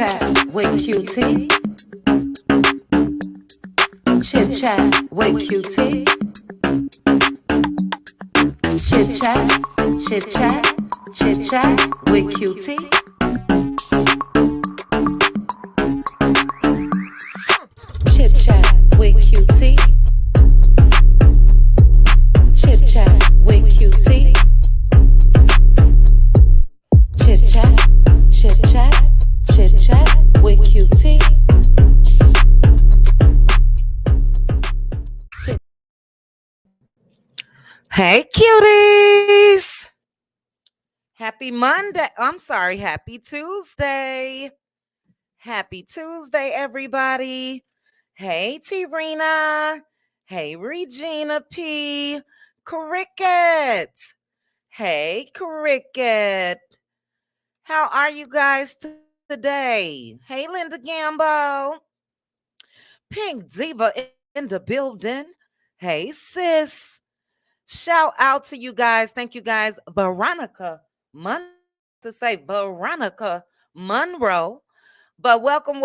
chat with QT. Chit chat with QT. Chit chat, chit chat, chit chat with QT. Chit chat with QT. Chit chat with QT. Chit chat, chit chat, chit chat with QT. Hey, cuties. Happy Monday. I'm sorry. Happy Tuesday. Happy Tuesday, everybody. Hey, T-Rena. Hey, Regina P. Cricket. Hey, Cricket. How are you guys today? Hey, Linda Gambo. Pink Diva in the building. Hey, sis. Shout out to you guys. Thank you guys. Veronica to say Veronica Monroe. But welcome,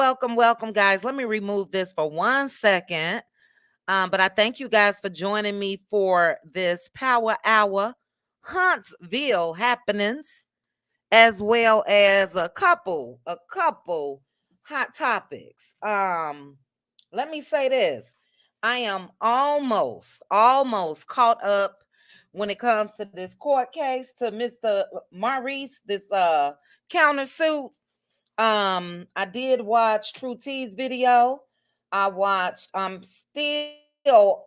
guys. Let me remove this for 1 second. But I thank you guys for joining me for this Power Hour Huntsville Happ'Nin'S, as well as a couple hot topics. Let me say this. I am almost caught up when it comes to this court case to Mr. Maurice, this countersuit. I did watch True T's video. I'm still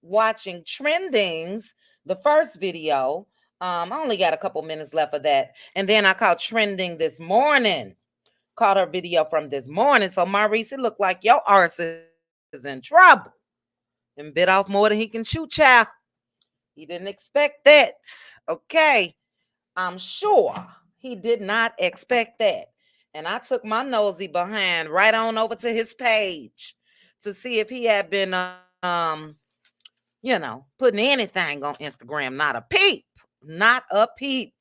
watching Trendings, the first video. I only got a couple minutes left of that. And then I caught Trending this morning. Caught her video from this morning. So Maurice, it looked like your arse is in trouble. And bit off more than he can chew, child. He didn't expect that. Okay. I'm sure he did not expect that. And I took my nosy behind right on over to his page to see if he had been putting anything on Instagram. Not a peep. Not a peep.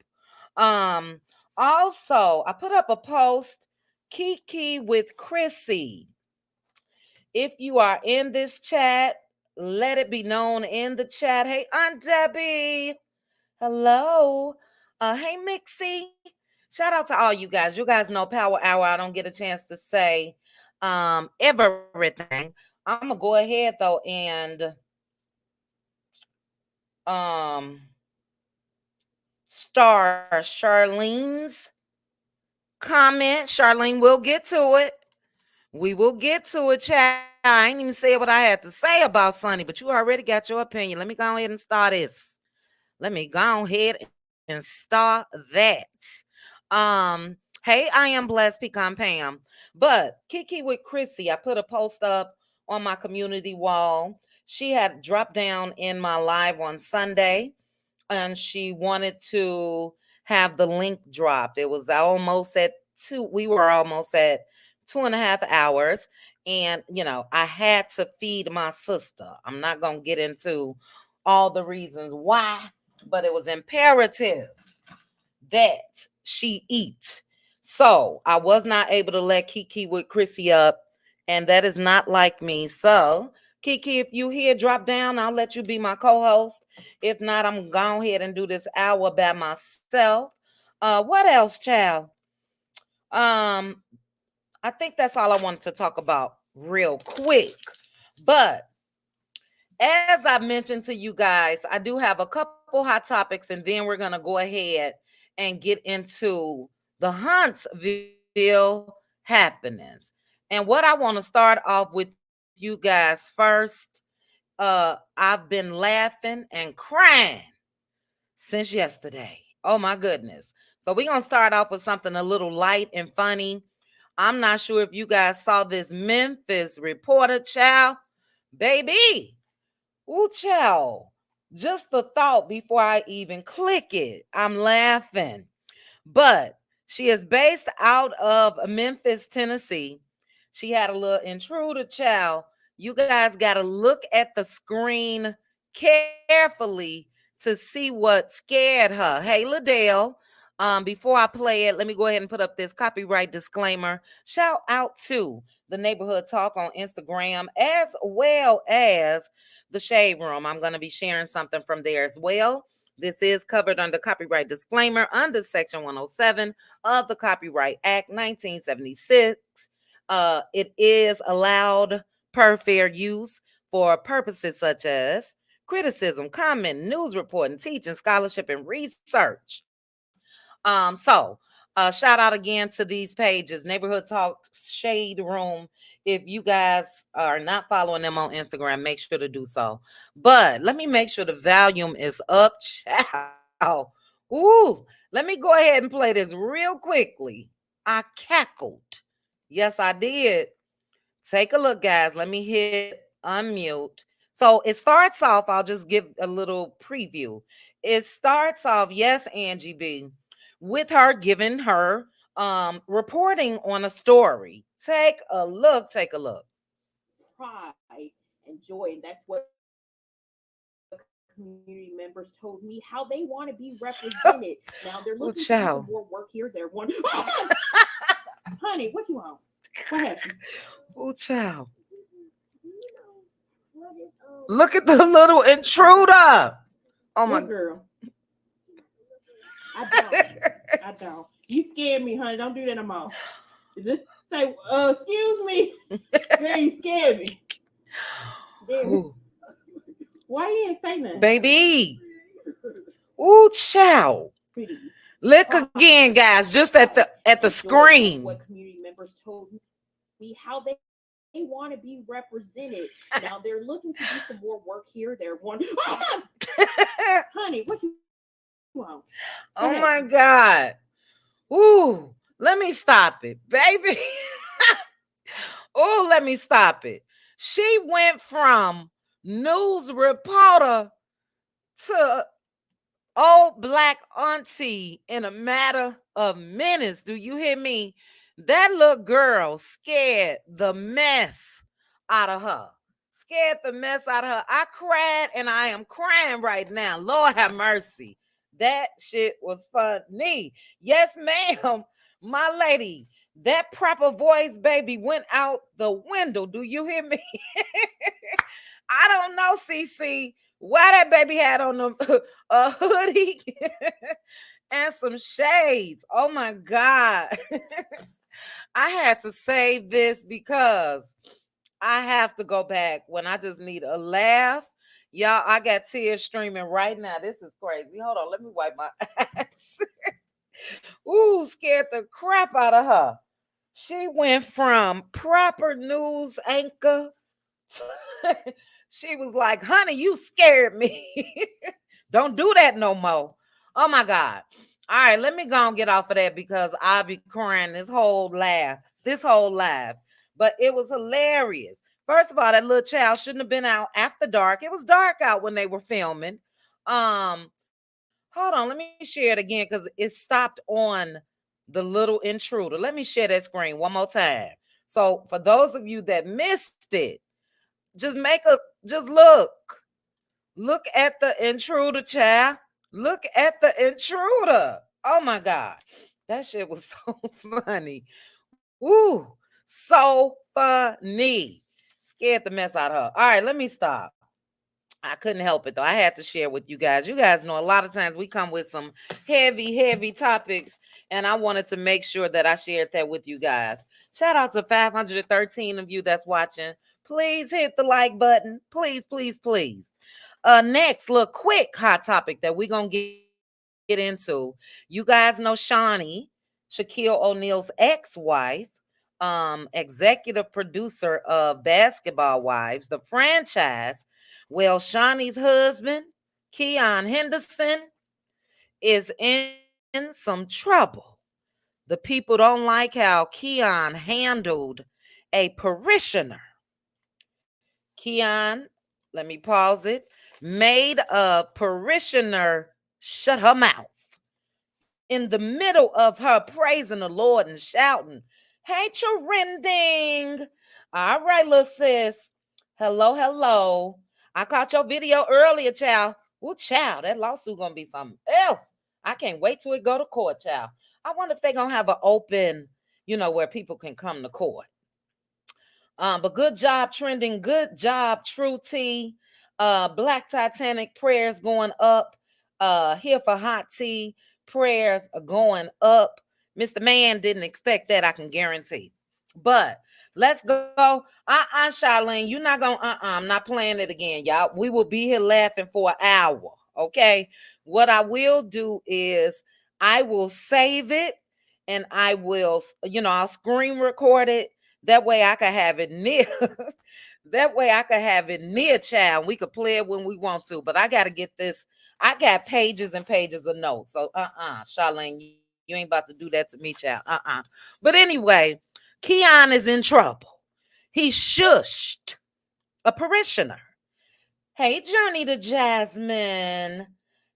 Also, I put up a post, Kiki with Chrissy. If you are in this chat, let it be known in the chat. Hey, Aunt Debbie. Hello. Hey, Mixie. Shout out to all you guys. You guys know Power Hour. I don't get a chance to say everything. I'm gonna go ahead though and star Charlene's comment. Charlene, we'll get to it. We will get to it, child. I ain't even say what I had to say about Sunni, but you already got your opinion. Let me go ahead and start this. Let me go ahead and start that. Hey, I am blessed, Pecan Pam. But Kiki with Chrissy, I put a post up on my community wall. She had dropped down in my live on Sunday, and she wanted to have the link dropped. It was almost at 2. We were almost at 2.5 hours. And, I had to feed my sister. I'm not going to get into all the reasons why, but it was imperative that she eat. So I was not able to let Kiki with Chrissy up, and that is not like me. So Kiki, if you here, drop down. I'll let you be my co-host. If not, I'm going ahead and do this hour by myself. What else, child? I think that's all I wanted to talk about real quick. But as I mentioned to you guys, I do have a couple hot topics, and then we're going to go ahead and get into the Huntsville Happ'Nin'S. And what I want to start off with you guys first, I've been laughing and crying since yesterday. Oh my goodness. So we're going to start off with something a little light and funny. I'm not sure if you guys saw this Memphis reporter, child. Baby. Ooh, child. Just the thought before I even click it, I'm laughing. But she is based out of Memphis, Tennessee. She had a little intruder, child. You guys got to look at the screen carefully to see what scared her. Hey, Liddell, Before I play it, let me go ahead and put up this copyright disclaimer. Shout out to the Neighborhood Talk on Instagram as well as the Shade Room. I'm going to be sharing something from there as well. This is covered under copyright disclaimer under Section 107 of the Copyright Act 1976. It is allowed per fair use for purposes such as criticism, comment, news reporting, teaching, scholarship, and research. Shout out again to these pages, Neighborhood Talk, Shade Room. If you guys are not following them on Instagram, make sure to do so. But let me make sure the volume is up. Ciao. Ooh, let me go ahead and play this real quickly. I cackled. Yes, I did. Take a look, guys. Let me hit unmute. So it starts off, I'll just give a little preview. It starts off, yes, Angie B, with her giving her reporting on a story. Take a look, take a look. Pride and joy. And that's what community members told me how they want to be represented. Now they're looking to do some more work here. They're one. Oh, child. Honey, what you want? What happened? Oh, child. What is Look at the little intruder. Oh, my. what girl? I don't. I don't. You scared me, honey. Don't do that no more. Just say, excuse me. Girl, you scared me. Damn. Ooh. Why you didn't say nothing? Baby. Ooh, child. Pretty. Look again, guys, just at the screen. What community members told me how they want to be represented. Now they're looking to do some more work here. They're one. Honey, what you want? Oh my God. Ooh, let me stop it, baby. Oh, let me stop it. She went from news reporter to old black auntie in a matter of minutes. Do you hear me? That little girl scared the mess out of her. Scared the mess out of her. I cried and I am crying right now. Lord have mercy. That shit was funny. Yes, ma'am. My lady, that proper voice, baby, went out the window. Do you hear me? I don't know, CC, why that baby had on a hoodie and some shades. Oh my God. I had to save this because I have to go back when I just need a laugh. Y'all, I got tears streaming right now. This is crazy. Hold on, let me wipe my eyes. Ooh, scared the crap out of her. She went from proper news anchor she was like, honey, you scared me. Don't do that no more. Oh my God. All right, let me go and get off of that because I'll be crying this whole laugh. But it was hilarious. First of all, that little child shouldn't have been out after dark. It was dark out when they were filming. Hold on, let me share it again because it stopped on the little intruder. Let me share that screen one more time. So for those of you that missed it, just look at the intruder, child. Look at the intruder. Oh my God, that shit was so funny. Woo, so funny. Scared the mess out of her. All right, let me stop. I couldn't help it though. I had to share with you guys. You guys know a lot of times we come with some heavy topics, and I wanted to make sure that I shared that with you guys. Shout out to 513 of you that's watching. Please hit the like button. Please, please, please. Next, look, quick hot topic that we're gonna get into. You guys know Shawnee, Shaquille O'Neal's ex-wife, executive producer of Basketball Wives, the franchise. Well, Shawnee's husband, Keon Henderson, is in some trouble. The people don't like how Keon handled a parishioner. Keon, let me pause it, made a parishioner shut her mouth in the middle of her praising the Lord and shouting, hey, trending. All right, little sis. Hello, hello. I caught your video earlier, child. Ooh, child, that lawsuit gonna be something else. I can't wait till it go to court, child. I wonder if they're gonna have an open, where people can come to court. But good job trending. Good job, True Tea. Black Titanic prayers going up. Here for hot tea. Prayers are going up. Mr. Man didn't expect that, I can guarantee. But let's go. Charlene, you're not gonna I'm not playing it again, y'all. We will be here laughing for an hour. Okay. What I will do is I will save it and I will, I'll screen record it that way I could have it near. That way I could have it near, child. We could play it when we want to. But I got to get this. I got pages and pages of notes. So, Charlene, you ain't about to do that to me, child. But anyway, Keon is in trouble. He shushed a parishioner. Hey, Journey to Jasmine.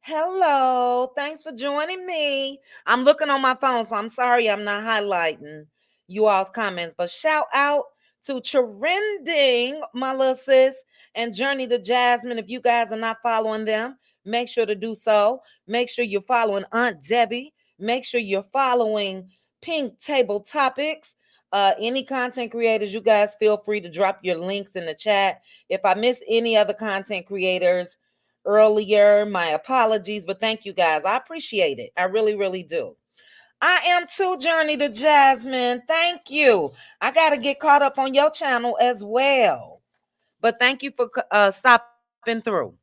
Hello. Thanks for joining me. I'm looking on my phone, so I'm sorry I'm not highlighting you all's comments. But shout out to Trending, my little sis, and Journey to Jasmine. If you guys are not following them, make sure to do so. Make sure you're following Aunt Debbie. Make sure you're following Pink Table Topics. Any content creators, you guys feel free to drop your links in the chat. If I missed any other content creators earlier, my apologies, but thank you guys. I appreciate it. I really, really do. I am too, Journey to Jasmine. Thank you. I got to get caught up on your channel as well. But thank you for stopping through.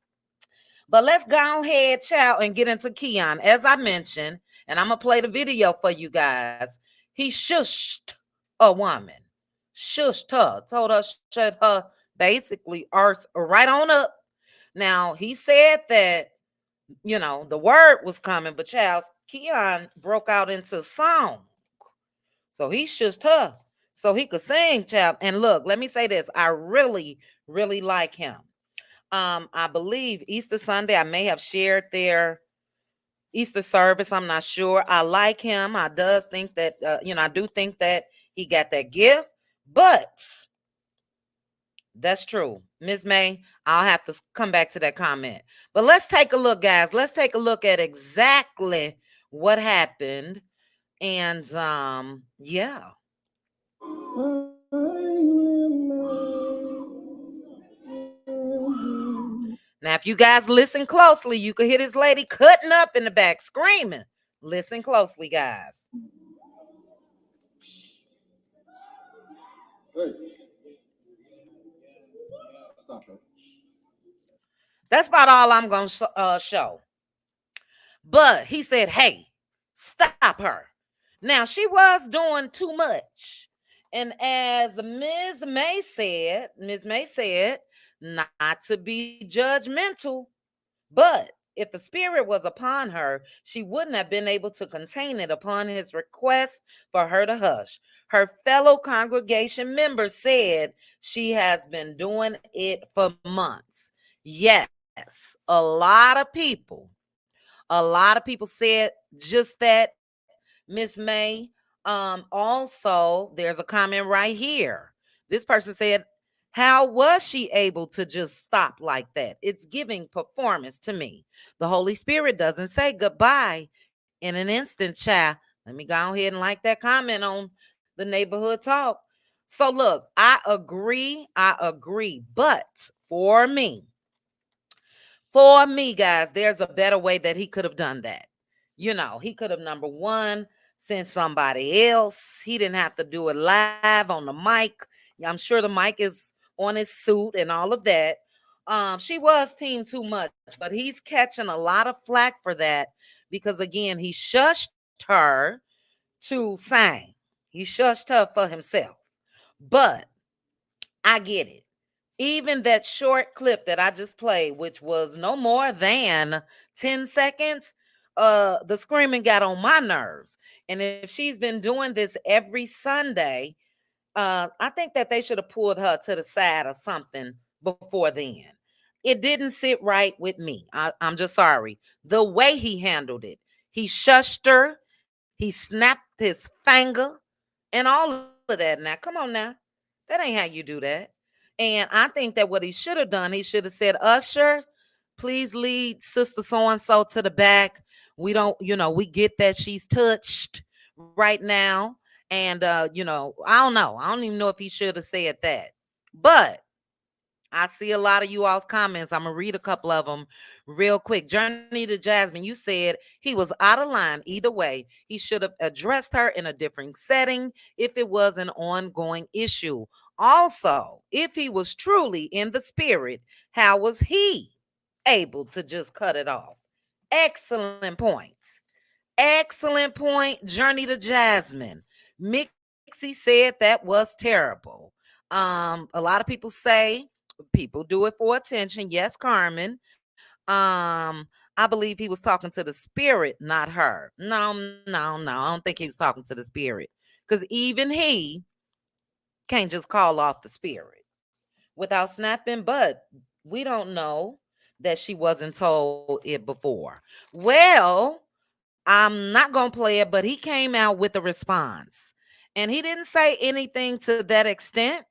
But let's go ahead, child, and get into Keon. As I mentioned, and I'm going to play the video for you guys. He shushed a woman. Shushed her. Told her, shut her basically arse right on up. Now, he said that, the word was coming, but child, Keon broke out into song. So he shushed her so he could sing, child. And look, let me say this. I really, really like him. I believe Easter Sunday, I may have shared their Easter service. I'm not sure. I like him. I does think that, I do think that he got that gift, but that's true. Ms. May, I'll have to come back to that comment. But let's take a look, guys. Let's take a look at exactly what happened. And yeah. Now, if you guys listen closely, you could hear this lady cutting up in the back, screaming. Listen closely, guys. Hey. Stop her. That's about all I'm going to show. But he said, hey, stop her. Now, she was doing too much. And as Ms. May said, not to be judgmental, but if the spirit was upon her, she wouldn't have been able to contain it upon his request for her to hush. Her fellow congregation members said she has been doing it for months. Yes, a lot of people said just that, Miss May. Also, there's a comment right here. This person said, how was she able to just stop like that? It's giving performance to me. The Holy Spirit doesn't say goodbye in an instant, child. Let me go ahead and like that comment on the neighborhood talk. So look, I agree. But for me, guys, there's a better way that he could have done that. He could have, number one, sent somebody else. He didn't have to do it live on the mic. I'm sure the mic is on his suit and all of that. She was team too much, but he's catching a lot of flack for that because, again, he shushed her to sing. He shushed her for himself. But I get it. Even that short clip that I just played, which was no more than 10 seconds, the screaming got on my nerves. And if she's been doing this every Sunday, I think that they should have pulled her to the side or something before then. It didn't sit right with me. I'm just sorry. The way he handled it, he shushed her, he snapped his finger, and all of that. Now, come on now. That ain't how you do that. And I think that what he should have done, he should have said, Usher, please lead Sister so-and-so to the back. We don't, we get that she's touched right now. And I don't know. I don't even know if he should have said that. But I see a lot of you all's comments. I'm gonna read a couple of them real quick. Journey to Jasmine, you said he was out of line either way. He should have addressed her in a different setting if it was an ongoing issue. Also, if he was truly in the spirit, how was he able to just cut it off? Excellent point. Excellent point. Journey to Jasmine. Mixie said that was terrible. A lot of people say people do it for attention. Yes, Carmen. I believe he was talking to the spirit, not her. No, no, no. I don't think he was talking to the spirit. Because even he can't just call off the spirit without snapping. But we don't know that she wasn't told it before. Well, I'm not going to play it, but he came out with a response. And he didn't say anything to that extent.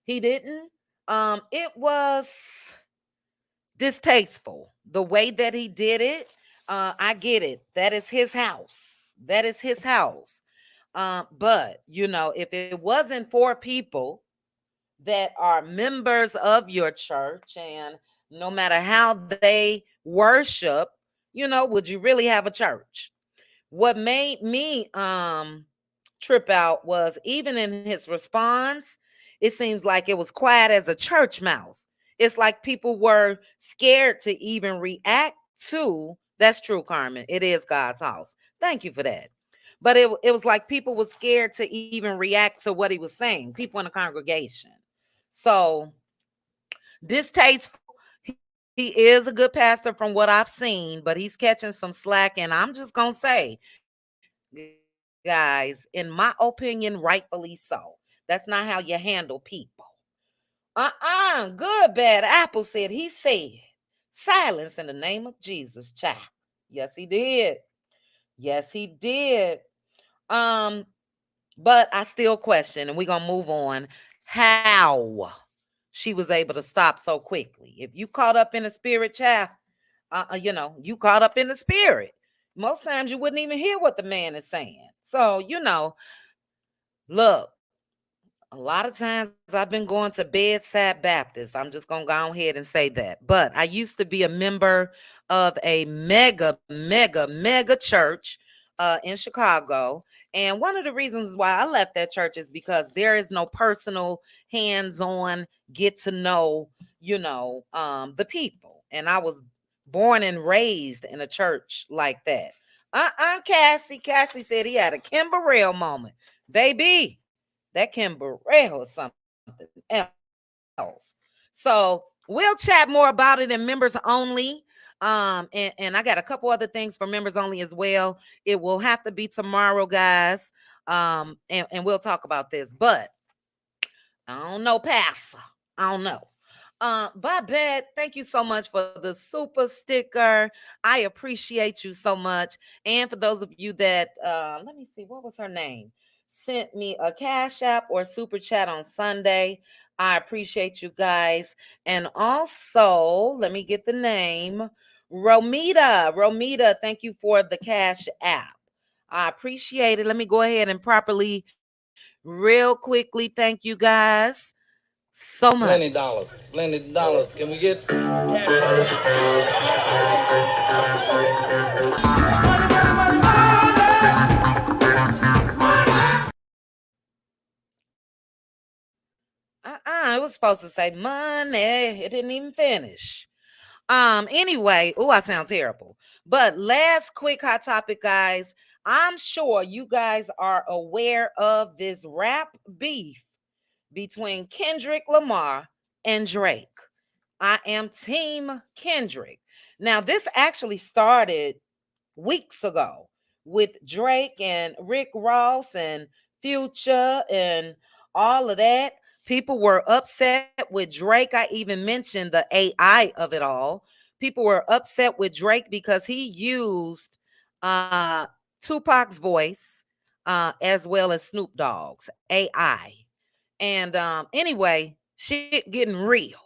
He didn't. It was distasteful the way that he did it. I get it. That is his house. That is his house. But if it wasn't for people that are members of your church, and no matter how they worship, would you really have a church? What made me trip out was even in his response, it seems like it was quiet as a church mouse. It's like people were scared to even react to. That's true, Carmen. It is God's house. Thank you for that. But it was like people were scared to even react to what he was saying, people in the congregation. So distasteful. He is a good pastor from what I've seen, but he's catching some slack. And I'm just going to say, guys, in my opinion, rightfully so. That's not how you handle people. Good, bad apple said, he said, silence in the name of Jesus, child. Yes, he did. Yes, he did. Um, but I still question, and we're gonna move on, how she was able to stop so quickly. If you caught up in the spirit, child, you caught up in the spirit. Most times you wouldn't even hear what the man is saying. So, look, a lot of times I've been going to bedside Baptist. I'm just going to go ahead and say that. But I used to be a member of a mega, mega, mega church in Chicago. And one of the reasons why I left that church is because there is no personal, hands-on, get to know, the people. And I was born and raised in a church like that. Cassie. Cassie said he had a Kimber Rail moment. Baby, that Kimber Rail is something else. So we'll chat more about it in members only. And I got a couple other things for members only as well. It will have to be tomorrow, guys. And we'll talk about this. But I don't know, Pastor. I don't know. Babette, thank you so much for the super sticker. I appreciate you so much. And for those of you that, let me see, what was her name? Sent me a cash app or super chat on Sunday. I appreciate you guys. And also, let me get the name. Romita. Romita, thank you for the cash app. I appreciate it. Let me go ahead and properly, real quickly, thank you guys so much. Plenty dollars. Plenty dollars. Can we get It was supposed to say money. It didn't even finish. Anyway, I sound terrible. But last quick hot topic, guys. I'm sure you guys are aware of this rap beef between Kendrick Lamar and Drake. I am team Kendrick. Now, this actually started weeks ago with Drake and Rick Ross and Future and all of that. People were upset with Drake. I even mentioned the AI of it all. People were upset with Drake because he used Tupac's voice as well as Snoop Dogg's AI. And anyway, shit getting real.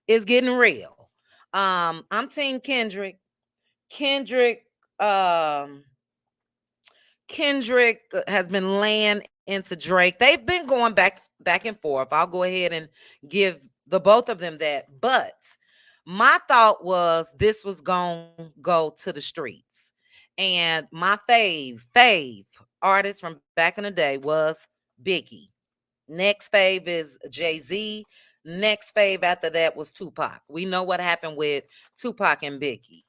It's getting real. I'm team Kendrick. Kendrick um Kendrick has been laying into Drake. They've been going back and forth. I'll go ahead and give the both of them that. But my thought was this was going to go to the streets. And my fave artist from back in the day was Biggie. Next fave is Jay-Z. Next fave after that was Tupac. We know what happened with Tupac and Biggie.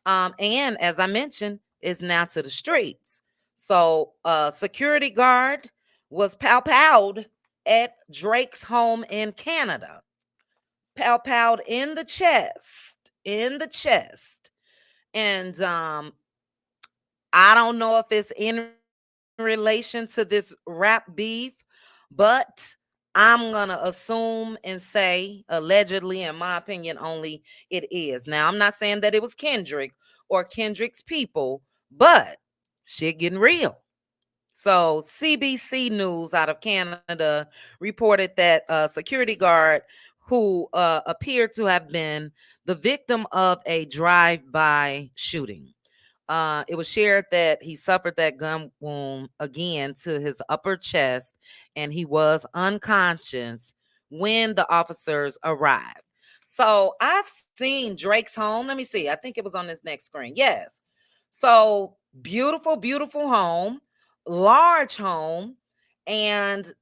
And as I mentioned, is now to the streets. So security guard was pow-powed at Drake's home in Canada. Pow-powed in the chest. In the chest. And I don't know if it's in relation to this rap beef, but I'm gonna assume and say, allegedly, in my opinion, only it is. Now, I'm not saying that it was Kendrick or Kendrick's people, but shit getting real. So, CBC News out of Canada reported that a security guard who appeared to have been the victim of a drive-by shooting. It was shared that he suffered that gun wound again to his upper chest and he was unconscious when the officers arrived. So I've seen Drake's home. Let me see. I think it was on this next screen. Yes. So beautiful, beautiful home, large home, and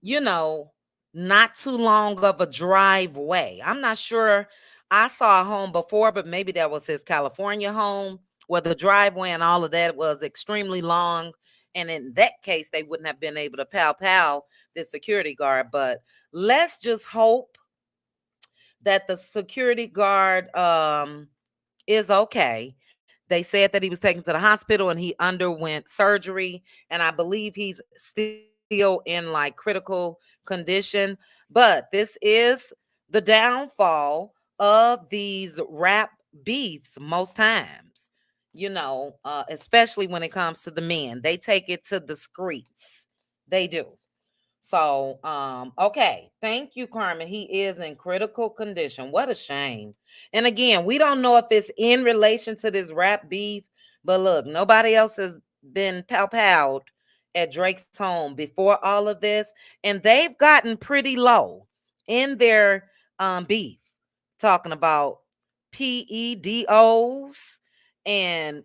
you know, not too long of a driveway. I'm not sure. I saw a home before, but maybe that was his California home where the driveway and all of that was extremely long. And in that case, they wouldn't have been able to pow this security guard. But let's just hope that the security guard is okay. They said that he was taken to the hospital and he underwent surgery. And I believe he's still in like critical condition. But this is the downfall of these rap beefs most times, especially when it comes to the men. They take it to the streets. They do. So, okay. Thank you, Carmen. He is in critical condition. What a shame. And again, we don't know if it's in relation to this rap beef, but look, nobody else has been pow at Drake's home before all of this, and they've gotten pretty low in their beef, talking about PEDOs and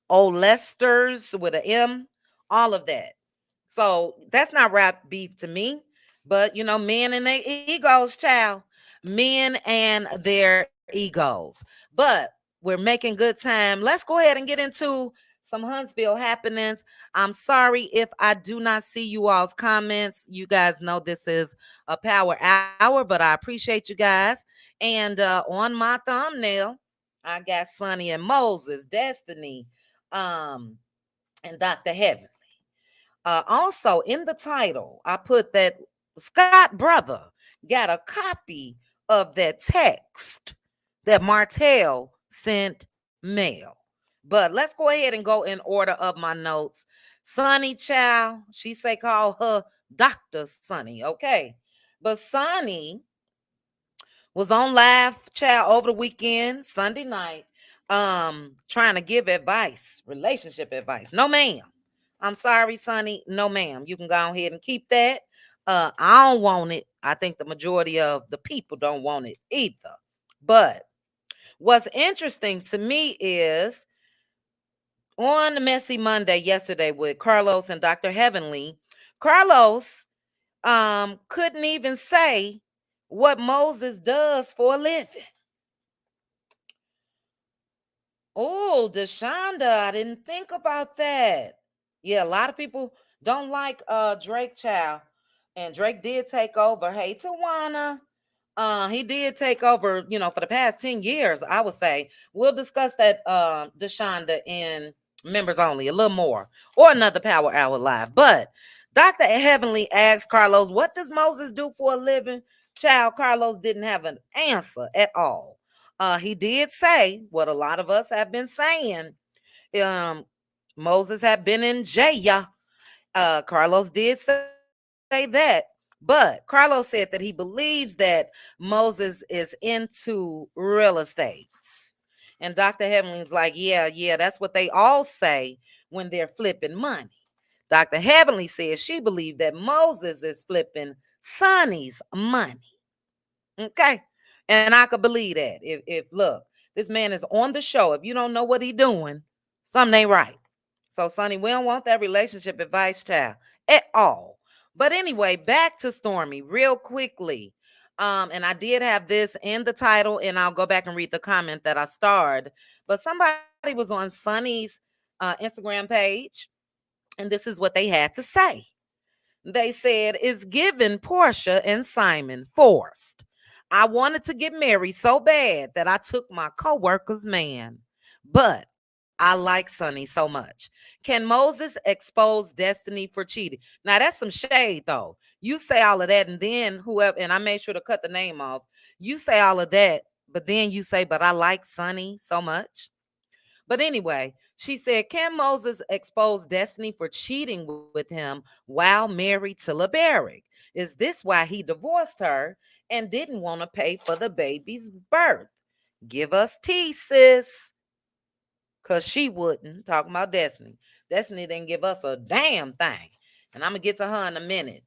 Olesters with an M, all of that. So that's not rap beef to me. But men and their egos, child. Men and their egos. But we're making good time. Let's go ahead and get into some Huntsville happenings. I'm sorry if I do not see you all's comments. You guys know this is a power hour, but I appreciate you guys. And on my thumbnail, I got Sunny and Moses, Destiny, um, and Dr. Heaven. Also, in the title, I put that Scott brother got a copy of that text that Martell sent mail. But let's go ahead and go in order of my notes. Sunny child, she say call her Dr. Sunny, okay? But Sunny was on live child over the weekend, Sunday night, trying to give advice, relationship advice. No, ma'am. I'm sorry, Sonny. No, ma'am. You can go ahead and keep that. I don't want it. I think the majority of the people don't want it either. But what's interesting to me is on the Messy Monday yesterday with Carlos and Dr. Heavenly, Carlos couldn't even say what Moses does for a living. Oh, Deshonda, I didn't think about that. Yeah, a lot of people don't like Drake child. And Drake did take over. Hey, Tawana. He did take over, for the past 10 years, I would say. We'll discuss that Deshonda in members only a little more or another Power Hour Live. But Dr. Heavenly asked Carlos, what does Moses do for a living? Child, Carlos didn't have an answer at all. He did say what a lot of us have been saying. Um, Moses had been in jail. Carlos did say that, but Carlos said that he believes that Moses is into real estate. And Dr. Heavenly's like, yeah, that's what they all say when they're flipping money. Dr. Heavenly says she believed that Moses is flipping Sunni's money. Okay. And I could believe that. If look, this man is on the show. If you don't know what he doing, something ain't right. So, Sunny, we don't want that relationship advice, child, at all. But anyway, back to Stormy real quickly. And I did have this in the title, and I'll go back and read the comment that I starred. But somebody was on Sunny's Instagram page, and this is what they had to say. They said, "It's given Porsha and Simon forced. I wanted to get married so bad that I took my coworker's man. But I like Sunny so much. Can Moses expose Destiny for cheating?" Now that's some shade though. You say all of that and then whoever, and I made sure to cut the name off. You say all of that, but then you say, "But I like Sunny so much." But anyway, she said, "Can Moses expose Destiny for cheating with him while married to LeBaric? Is this why he divorced her and didn't want to pay for the baby's birth? Give us tea, sis." Because she wouldn't. Talking about Destiny. Destiny didn't give us a damn thing. And I'm going to get to her in a minute.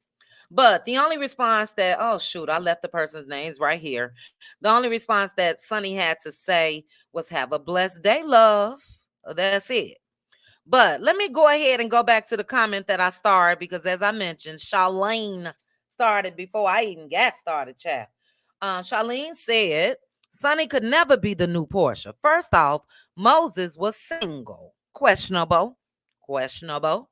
But the only response that, oh, shoot, I left the person's names right here. The only response that Sunny had to say was, "Have a blessed day, love." That's it. But let me go ahead and go back to the comment that I started because, as I mentioned, Charlene started before I even got started, chat. Charlene said, "Sonny could never be the new Porsha. First off, Moses was single. Questionable. Questionable.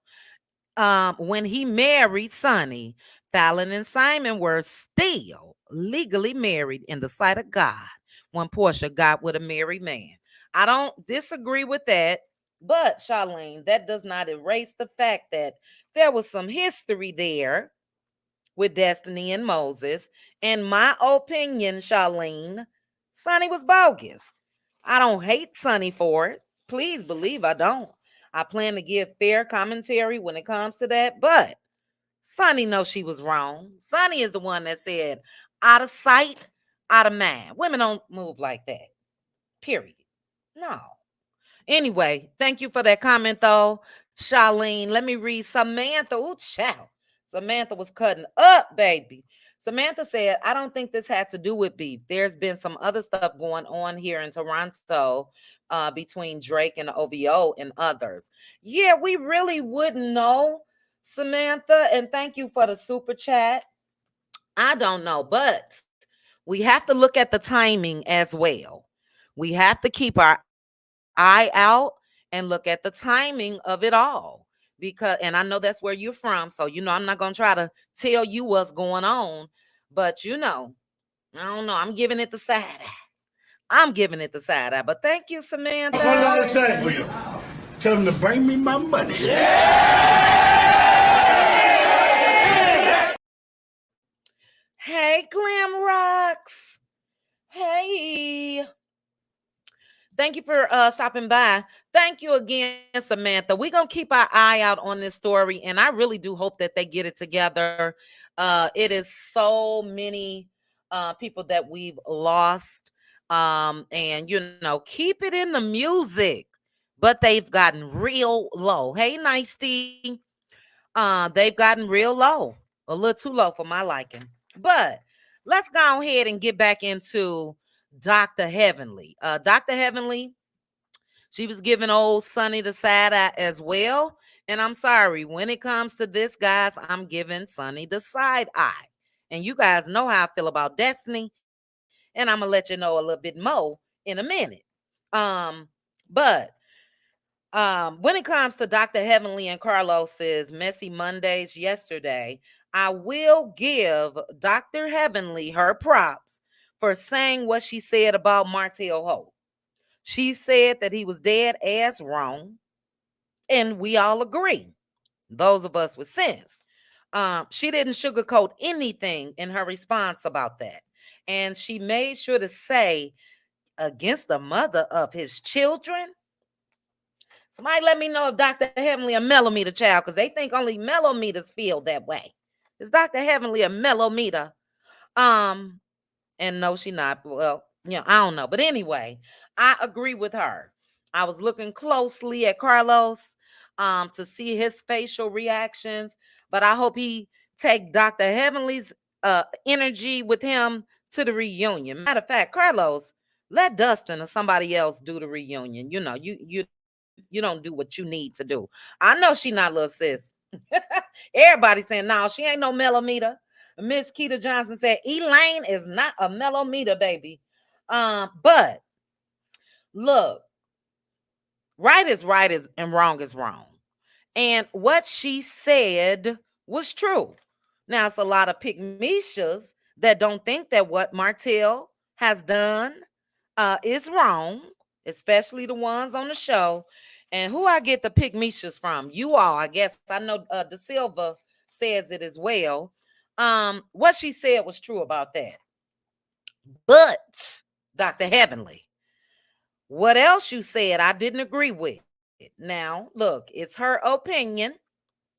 When he married Sonny, Fallon and Simon were still legally married in the sight of God when Portia got with a married man. I don't disagree with that, but Charlene, that does not erase the fact that there was some history there with Destiny and Moses. In my opinion, Charlene, Sonny was bogus. I don't hate Sonny for it. Please believe I don't. I plan to give fair commentary when it comes to that, but Sonny knows she was wrong. Sonny is the one that said, out of sight, out of mind. Women don't move like that. Period. No. Anyway, thank you for that comment, though, Charlene. Let me read Samantha. Oh, child. Samantha was cutting up, baby. Samantha said, "I don't think this had to do with beef. There's been some other stuff going on here in Toronto between Drake and the OVO and others." Yeah, we really wouldn't know, Samantha. And thank you for the super chat. I don't know, but we have to look at the timing as well. We have to keep our eye out and look at the timing of it all. Because, and I know that's where you're from, so I'm not gonna try to tell you what's going on, but I don't know. I'm giving it the side eye. I'm giving it the side eye. But thank you, Samantha. One last thing for you. Tell them to bring me my money. Hey, Glam Rocks. Hey. Thank you for stopping by. Thank you again, Samantha. We're going to keep our eye out on this story, and I really do hope that they get it together. It is so many people that we've lost. And, keep it in the music, but they've gotten real low. Hey, Nicey. They've gotten real low, a little too low for my liking. But let's go ahead and get back into Dr. Heavenly. Dr. Heavenly, she was giving old Sunny the side eye as well. And I'm sorry, when it comes to this, guys, I'm giving Sunny the side eye. And you guys know how I feel about Destiny. And I'm going to let you know a little bit more in a minute. But when it comes to Dr. Heavenly and Carlos's messy Mondays yesterday, I will give Dr. Heavenly her props for saying what she said about Martell Hope. She said that he was dead ass wrong, and we all agree. Those of us with sense. She didn't sugarcoat anything in her response about that. And she made sure to say, against the mother of his children. Somebody let me know if Dr. Heavenly a mellometer child, because they think only mellometers feel that way. Is Dr. Heavenly a mellometer? And no, she not. Well, I don't know. But anyway, I agree with her. I was looking closely at Carlos to see his facial reactions, but I hope he take Dr. Heavenly's energy with him to the reunion. Matter of fact, Carlos, let Dustin or somebody else do the reunion. You don't do what you need to do. I know she not little sis. Everybody saying no, she ain't no millimeter. Miss Keita Johnson said Elaine is not a millimeter, baby. But look, right is and wrong is wrong. And what she said was true. Now it's a lot of pygmishas that don't think that what Martell has done is wrong, especially the ones on the show. And who I get the pygmishas from? You all, I guess. I know De Silva says it as well. What she said was true about that. But Dr. Heavenly, what else you said I didn't agree with. Now, look, it's her opinion,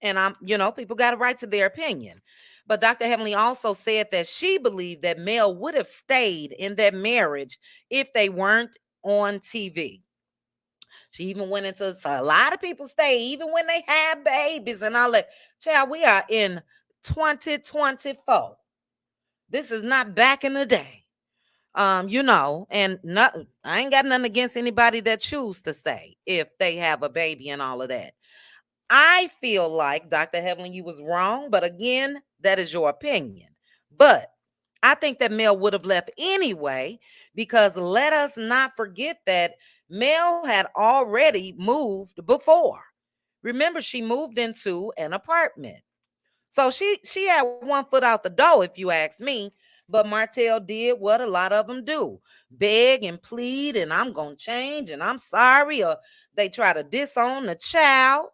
and people got a right to their opinion. But Dr. Heavenly also said that she believed that Mel would have stayed in that marriage if they weren't on TV. She even went into so a lot of people stay even when they have babies and all that. Child, we are in 2024. This is not back in the day. And not I ain't got nothing against anybody that choose to stay if they have a baby and all of that. I feel like Dr. Heavenly, you was wrong, but again, that is your opinion. But I think that Mel would have left anyway, because let us not forget that Mel had already moved before. Remember, she moved into an apartment. So she had one foot out the door, if you ask me. But Martell did what a lot of them do: beg and plead, and I'm gonna change, and I'm sorry, or they try to disown the child.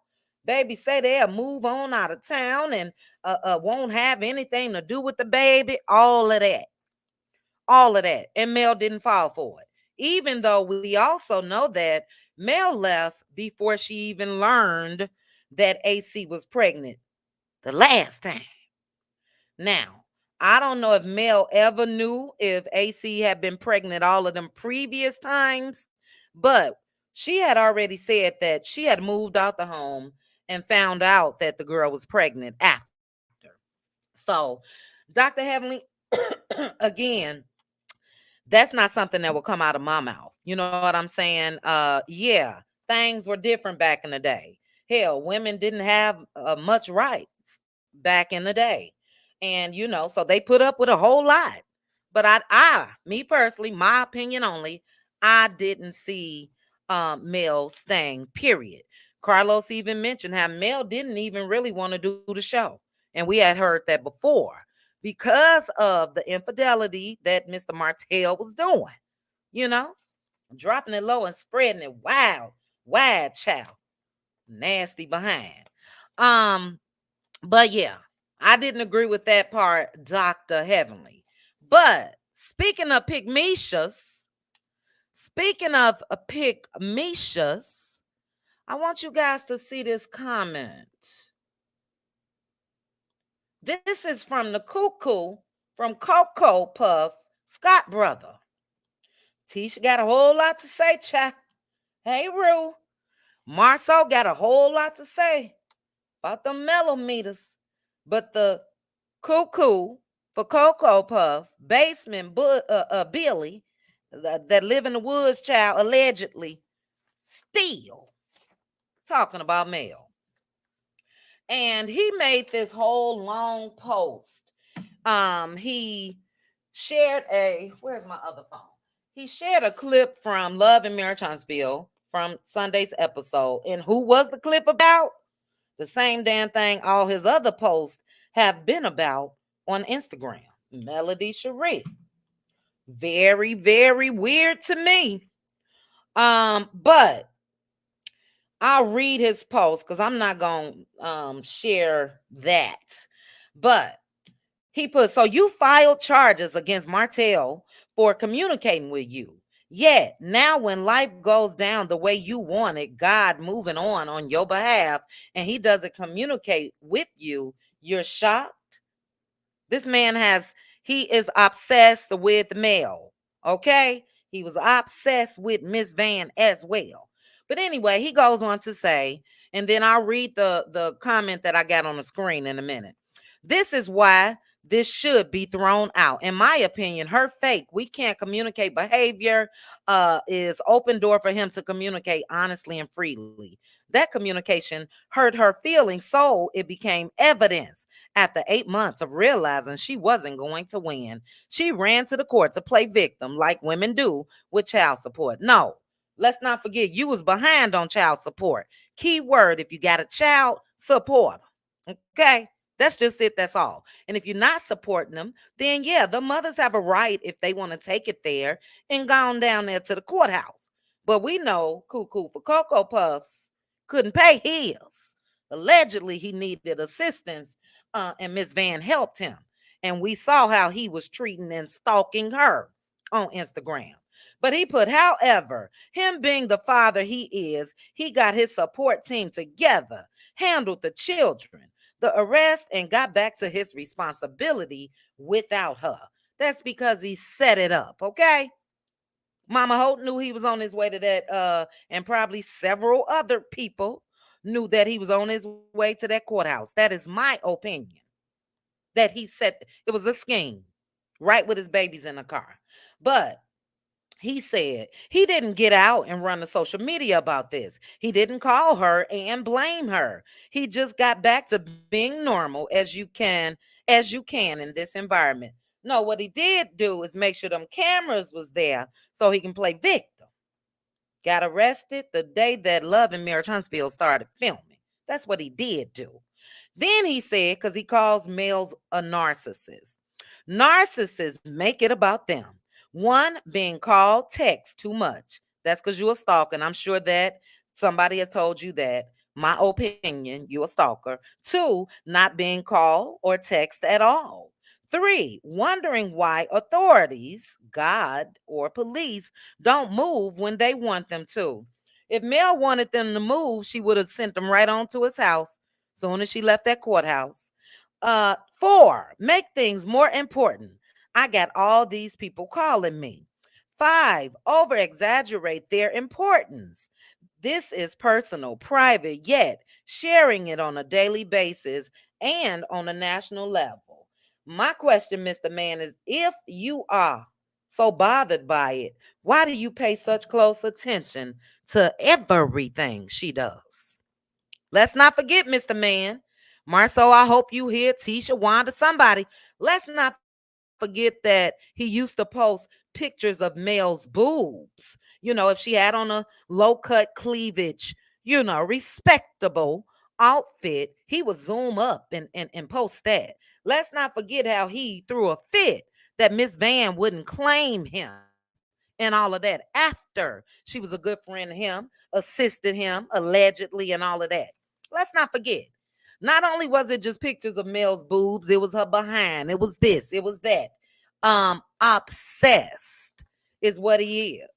Baby say they'll move on out of town and won't have anything to do with the baby. All of that, and Mel didn't fall for it. Even though we also know that Mel left before she even learned that AC was pregnant the last time. Now, I don't know if Mel ever knew if AC had been pregnant all of them previous times, but she had already said that she had moved out the home and found out that the girl was pregnant after. So, Dr. Heavenly, again, that's not something that will come out of my mouth. You know what I'm saying? Yeah, things were different back in the day. Hell, women didn't have much rights back in the day. And so they put up with a whole lot. But me personally, my opinion only, I didn't see Mel staying, period. Carlos even mentioned how Mel didn't even really want to do the show. And we had heard that before, because of the infidelity that Mr. Martell was doing, you know, dropping it low and spreading it wide, child, nasty behind. Um, but yeah, I didn't agree with that part, Dr. Heavenly. But speaking of pygmishas, I want you guys to see this comment. This is from the Cuckoo from Cocoa Puff, Scott brother. Tisha got a whole lot to say, child. Hey, Rue. Marceau got a whole lot to say about the millimeters. But the Cuckoo for Cocoa Puff, basement Billy, that live in the woods, child, allegedly, still talking about Mel. And he made this whole long post. He shared where's my other phone? He shared a clip from Love and Marriage Huntsville from Sunday's episode. And who was the clip about? The same damn thing all his other posts have been about on Instagram. Melody Cherie. Very, very weird to me. But I'll read his post because I'm not going to share that. But he put, so you filed charges against Martell for communicating with you. Yet now when life goes down the way you want it, God moving on your behalf, and he doesn't communicate with you, you're shocked. This man he is obsessed with Mel. Okay? He was obsessed with Miss Van as well. But anyway, he goes on to say, and then I'll read the comment that I got on the screen in a minute. This is why this should be thrown out. In my opinion, her fake, we can't communicate behavior is open door for him to communicate honestly and freely. That communication hurt her feelings, so it became evidence. After 8 months of realizing she wasn't going to win, she ran to the court to play victim like women do with child support. No, let's not forget you was behind on child support. Key word, if you got a child, support 'em. Okay? That's just it. That's all. And if you're not supporting them, then yeah, the mothers have a right if they want to take it there and gone down there to the courthouse. But we know Cuckoo for Cocoa Puffs couldn't pay his. Allegedly, he needed assistance, and Miss Van helped him. And we saw how he was treating and stalking her on Instagram. But he put, however, him being the father he is, he got his support team together, handled the children, the arrest, and got back to his responsibility without her. That's because he set it up, okay? Mama Holt knew he was on his way to that, and probably several other people knew that he was on his way to that courthouse. That is my opinion. That he said it was a scheme, right, with his babies in the car. But he said he didn't get out and run the social media about this. He didn't call her and blame her. He just got back to being normal as you can in this environment. No, what he did do is make sure them cameras was there so he can play victim. Got arrested the day that Love and Marriage Huntsville started filming. That's what he did do. Then he said, because he calls males a narcissist. Narcissists make it about them. One, being called text too much. That's because you're a stalker. And I'm sure that somebody has told you that. My opinion, you're a stalker. Two, not being called or text at all. Three, wondering why authorities, God or police, don't move when they want them to. If Mel wanted them to move, she would have sent them right on to his house soon as she left that courthouse. Four, make things more important. I got all these people calling me. Five, over exaggerate their importance. This is personal, private, yet sharing it on a daily basis and on a national level. My question, Mr. Man, is if you are so bothered by it, why do you pay such close attention to everything she does? Let's not forget, Mr. Man. Marceau, I hope you hear Tisha, Wanda, somebody. Let's not forget that he used to post pictures of Mel's boobs. If she had on a low cut cleavage, respectable outfit, he would zoom up and post that. Let's not forget how he threw a fit that Miss Van wouldn't claim him and all of that after she was a good friend to him, assisted him allegedly, and all of that. Let's not forget. Not only was it just pictures of Mel's boobs, it was her behind. It was this, it was that. Obsessed is what he is.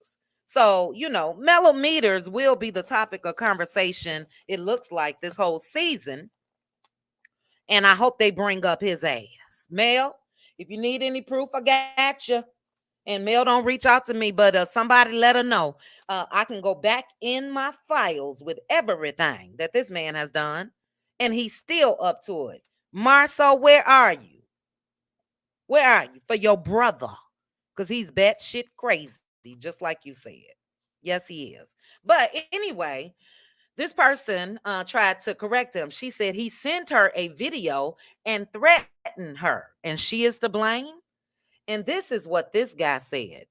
So, millimeters will be the topic of conversation, it looks like, this whole season. And I hope they bring up his ass. Mel, if you need any proof, I got you. And Mel, don't reach out to me, but somebody let her know. I can go back in my files with everything that this man has done, and he's still up to it. Marceau, where are you? Where are you for your brother? Because he's batshit crazy, just like you said. Yes, he is. But anyway, this person tried to correct him. She said he sent her a video and threatened her, and she is to blame. And this is what this guy said.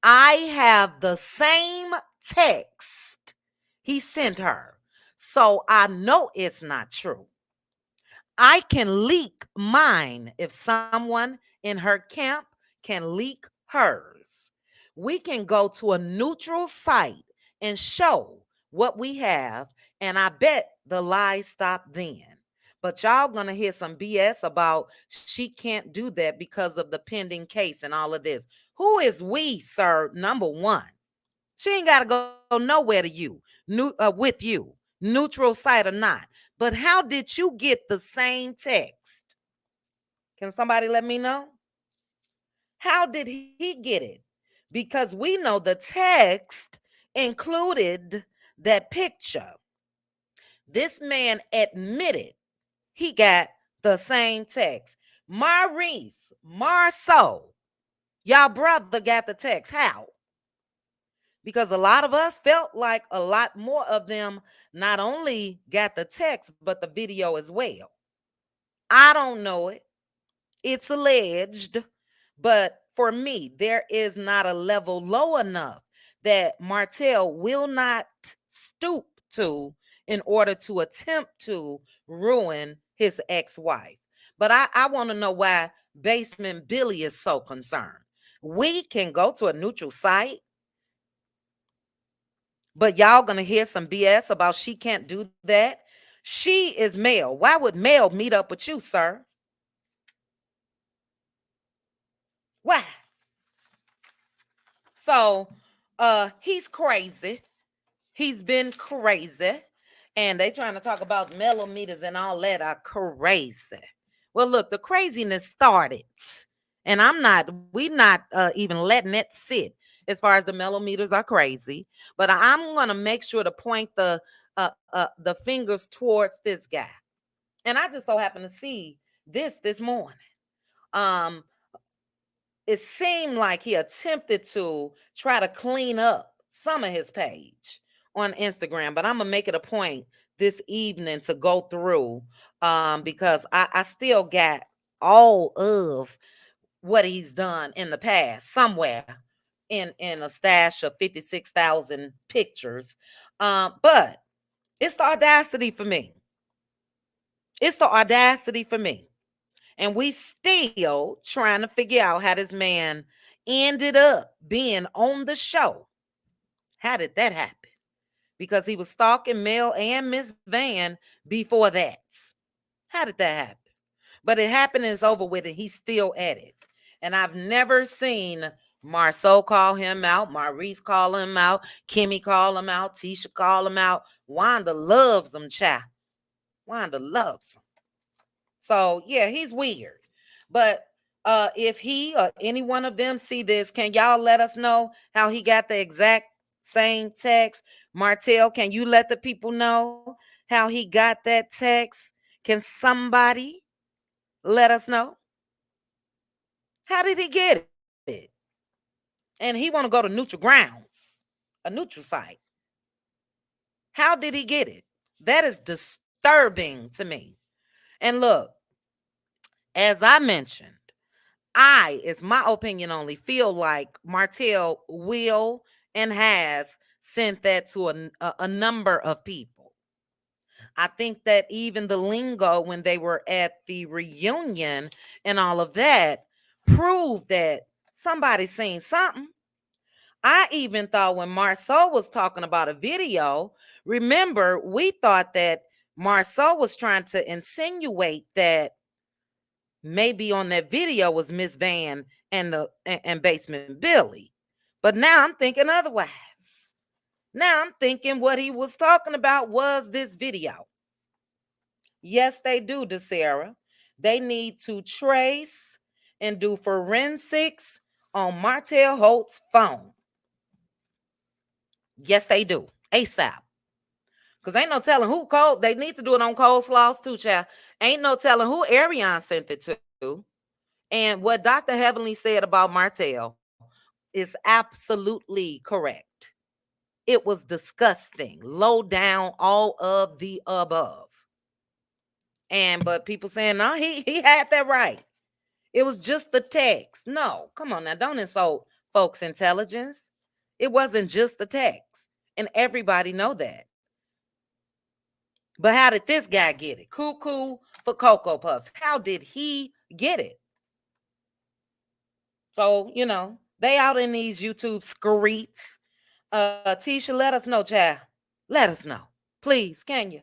I have the same text he sent her, so I know it's not true. I can leak mine if someone in her camp can leak hers. We can go to a neutral site and show what we have, and I bet the lies stop then. But y'all gonna hear some BS about she can't do that because of the pending case and all of this. Who is we, sir? Number one, she ain't gotta go nowhere to you, with you, neutral site or not. But how did you get the same text? Can somebody let me know? How did he get it? because we know the text included that picture. This man admitted he got the same text. Maurice, Marceau, y'all brother got the text. How? Because a lot of us felt like a lot more of them not only got the text, but the video as well. I don't know it. It's alleged. But for me, there is not a level low enough that Martell will not stoop to in order to attempt to ruin his ex-wife. But I want to know why Basement Billy is so concerned. We can go to a neutral site, but y'all gonna hear some BS about she can't do that. She is male. Why would male meet up with you, sir? Why? So he's crazy. He's been crazy. And they trying to talk about millimeters and all that are crazy. Well, look, the craziness started. And we're not even letting it sit as far as the millimeters are crazy. But I'm going to make sure to point the fingers towards this guy. And I just so happen to see this morning. It seemed like he attempted to try to clean up some of his page on Instagram, but I'm gonna make it a point this evening to go through because I still got all of what he's done in the past somewhere in a stash of 56,000 pictures. But it's the audacity for me. It's the audacity for me. And we still trying to figure out how this man ended up being on the show. How did that happen? Because he was stalking Mel and Miss Van before that. How did that happen? But it happened and it's over with, and he's still at it. And I've never seen Marceau call him out, Maurice call him out, Kimmy call him out, Tisha call him out. Wanda loves him, child. Wanda loves him. So yeah, he's weird. But if he or any one of them see this, can y'all let us know how he got the exact same text? Martell, can you let the people know how he got that text? Can somebody let us know? How did he get it? And he want to go to neutral grounds, a neutral site. How did he get it? That is disturbing to me. And look, as I mentioned, it's my opinion only, feel like Martell will and has sent that to a number of people. I think that even the lingo when they were at the reunion and all of that proved that somebody seen something. I even thought when Marceau was talking about a video, remember, we thought that Marceau was trying to insinuate that maybe on that video was Miss Van and Basement Billy. But now I'm thinking otherwise. Now I'm thinking what he was talking about was this video. Yes, they do, DeSarah. They need to trace and do forensics on Martell Holt's phone. Yes, they do. ASAP. Because ain't no telling who Cole. They need to do it on coleslaws too, child. Ain't no telling who Arion sent it to. And what Dr. Heavenly said about Martell is absolutely correct. It was disgusting, low down, all of the above. But people saying, no, he had that right. It was just the text. No, come on now, don't insult folks' intelligence. It wasn't just the text, and everybody know that. But how did this guy get it? Cuckoo for Cocoa Puffs. How did he get it? So, they out in these YouTube streets. Tisha, let us know, child. Let us know. Please, can you?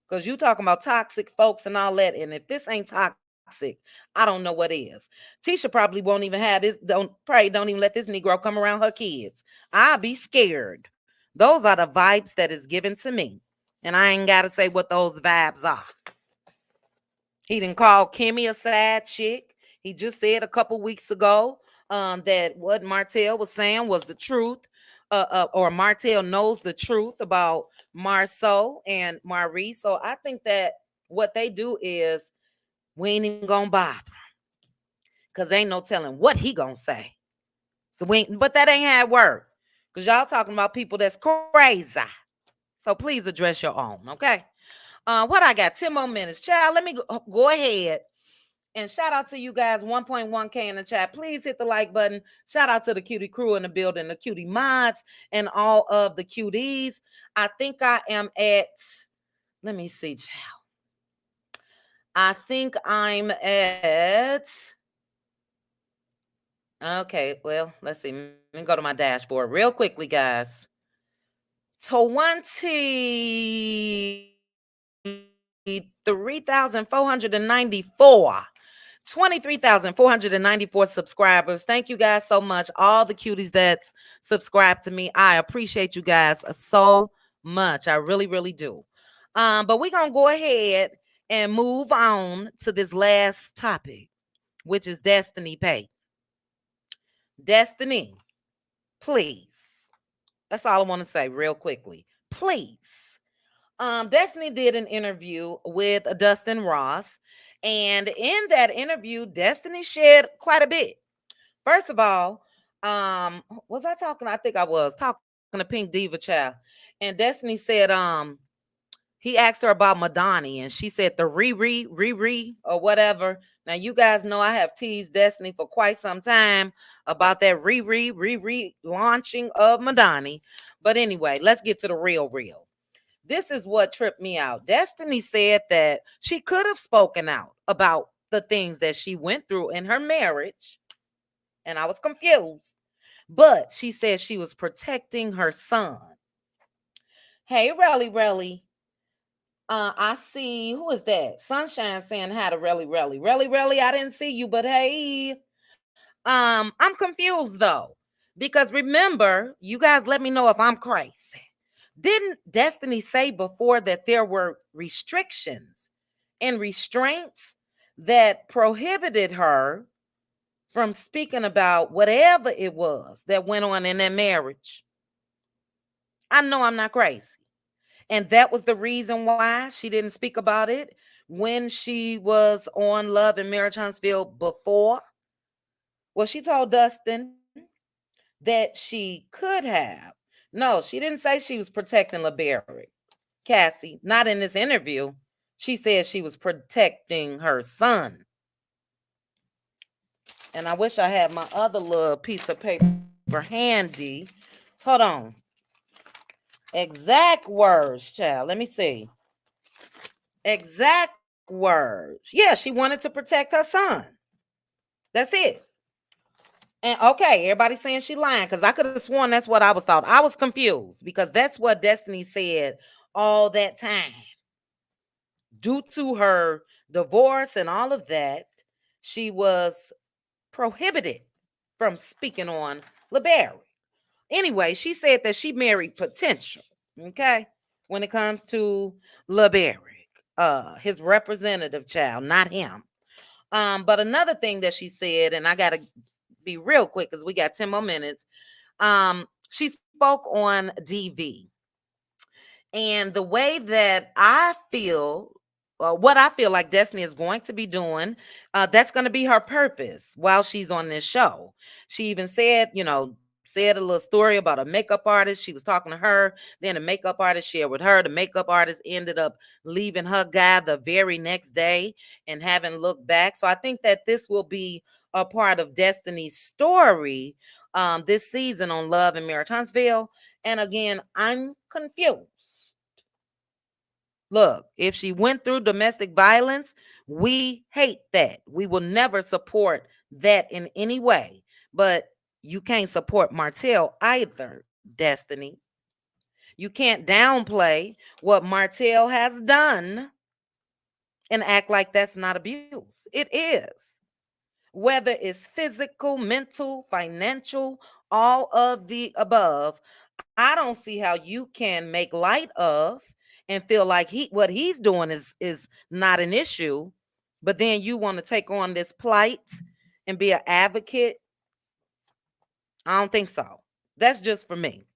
Because you talking about toxic folks and all that. And if this ain't toxic, I don't know what is. Tisha probably won't even have this. Don't even let this Negro come around her kids. I'll be scared. Those are the vibes that is given to me. And I ain't got to say what those vibes are. He didn't call Kimmy a sad chick. He just said a couple weeks ago that what Martell was saying was the truth, or Martell knows the truth about Marceau and Maurice. So I think that what they do is we ain't even gonna bother because ain't no telling what he gonna say. So but that ain't how it work. Because y'all talking about people that's crazy. So please address your own, okay? What I got? 10 more minutes. Child, let me go ahead and shout out to you guys. 1.1K in the chat. Please hit the like button. Shout out to the cutie crew in the building, the cutie mods, and all of the cuties. I think I am at, let me see, child. I think I'm at, okay, well, let's see. Let me go to my dashboard real quickly, guys. 23,494. 23,494 subscribers. Thank you guys so much. All the cuties that's subscribed to me. I appreciate you guys so much. I really, really do. But we're going to go ahead and move on to this last topic, which is Destiny Pay. Destiny, please. That's all I want to say real quickly. Please. Destiny did an interview with Dustin Ross, and in that interview, Destiny shared quite a bit. First of all, was I talking? I think I was talking to Pink Diva Child, and Destiny said, he asked her about Madani, and she said the Riri or whatever. Now you guys know I have teased Destiny for quite some time about that Riri launching of Madani. But anyway, let's get to the real. This is what tripped me out. Destiny said that she could have spoken out about the things that she went through in her marriage, and I was confused. But she said she was protecting her son. Hey, Relly. I see, who is that? Sunshine saying hi to Relly. I didn't see you, but hey. I'm confused though. Because remember, you guys let me know if I'm crazy. Didn't Destiny say before that there were restrictions and restraints that prohibited her from speaking about whatever it was that went on in that marriage? I know I'm not crazy. And that was the reason why she didn't speak about it when she was on Love and Marriage Huntsville before. Well, she told Dustin that she could have. No, she didn't say she was protecting LeBerry. Cassie, not in this interview. She said she was protecting her son. And I wish I had my other little piece of paper handy. Hold on. Exact words, child. Let me see. Exact words. Yeah, she wanted to protect her son. That's it. And okay, everybody's saying she lying because I could have sworn that's what I was thought. I was confused because that's what Destiny said all that time. Due to her divorce and all of that, she was prohibited from speaking on LeBerry. Anyway, she said that she married potential. Okay, when it comes to LeBerry, his representative child, not him. But another thing that she said, and I gotta be real quick because we got 10 more minutes. She spoke on DV. And the way that I feel, what I feel like Destiny is going to be doing, that's going to be her purpose while she's on this show. She even said, said a little story about a makeup artist. She was talking to her. Then a makeup artist shared with her. The makeup artist ended up leaving her guy the very next day and haven't looked back. So I think that this will be a part of Destiny's story this season on Love and Marriage Huntsville. And again, I'm confused. Look, if she went through domestic violence, we hate that. We will never support that in any way. But you can't support Martell either, Destiny. You can't downplay what Martell has done and act like that's not abuse. It is. Whether it's physical, mental, financial, all of the above, I don't see how you can make light of and feel like what he's doing is not an issue, but then you want to take on this plight and be an advocate I don't think so. That's just for me.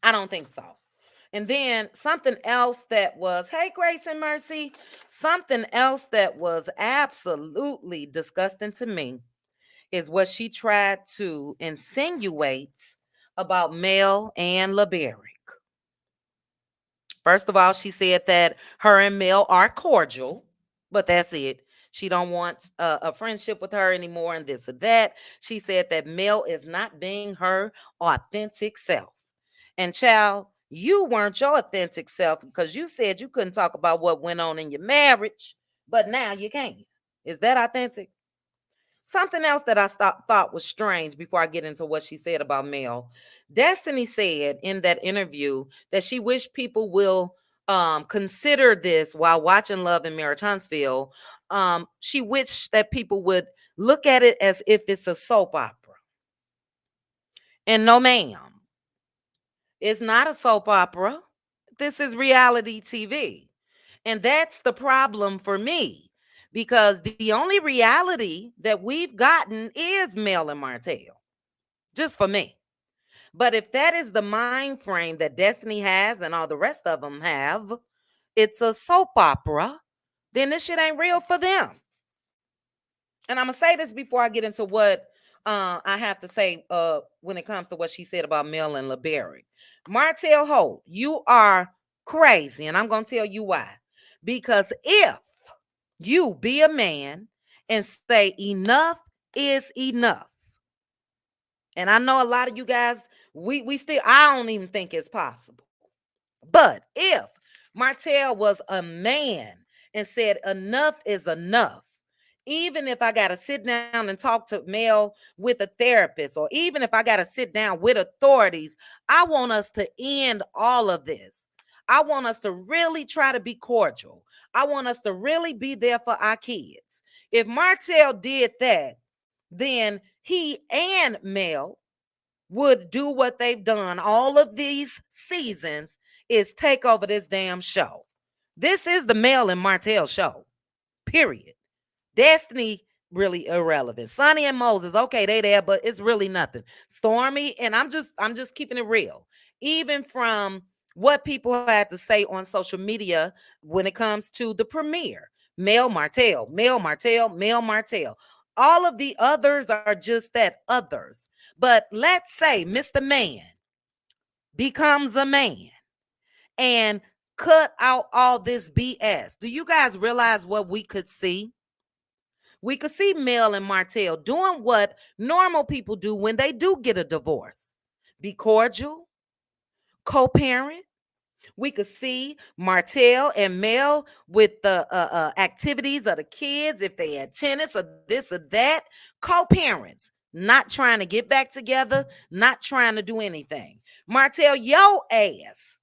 I don't think so. And then something else that was, hey, Grace and Mercy, something else that was absolutely disgusting to me is what she tried to insinuate about Mel and LeBerry. First of all, she said that her and Mel are cordial, but that's it. She don't want a friendship with her anymore and this or that. She said that Mel is not being her authentic self. And child, you weren't your authentic self because you said you couldn't talk about what went on in your marriage, but now you can. Is that authentic? Something else that thought was strange before I get into what she said about Mel. Destiny said in that interview that she wished people will consider this while watching Love and Marriage Huntsville. She wished that people would look at it as if it's a soap opera. And no, ma'am, it's not a soap opera. This is reality TV. And that's the problem for me because the only reality that we've gotten is Mel and Martell, just for me. But if that is the mind frame that Destiny has and all the rest of them have, it's a soap opera, then this shit ain't real for them. And I'm going to say this before I get into what I have to say when it comes to what she said about Mel and LeBerry. Martell Holt, you are crazy, and I'm going to tell you why. Because if you be a man and say enough is enough, and I know a lot of you guys, we still, I don't even think it's possible. But if Martell was a man and said enough is enough, even if I got to sit down and talk to Mel with a therapist, or even if I got to sit down with authorities, I want us to end all of this. I want us to really try to be cordial. I want us to really be there for our kids. If Martell did that, then he and Mel would do what they've done all of these seasons, is take over this damn show. This is the Mel and Martell show. Period. Destiny really irrelevant. Sunni and Moses, okay, they there, but it's really nothing. Stormy, and I'm just keeping it real. Even from what people had to say on social media when it comes to the premiere. Mel Martell, Mel Martell, Mel Martell. All of the others are just that others. But let's say Mr. Man becomes a man and cut out all this BS. Do you guys realize what we could see? We could see Mel and Martell doing what normal people do when they do get a divorce. Be cordial, co-parent. We could see Martell and Mel with the activities of the kids, if they had tennis or this or that. Co-parents, not trying to get back together, not trying to do anything. Martell, your ass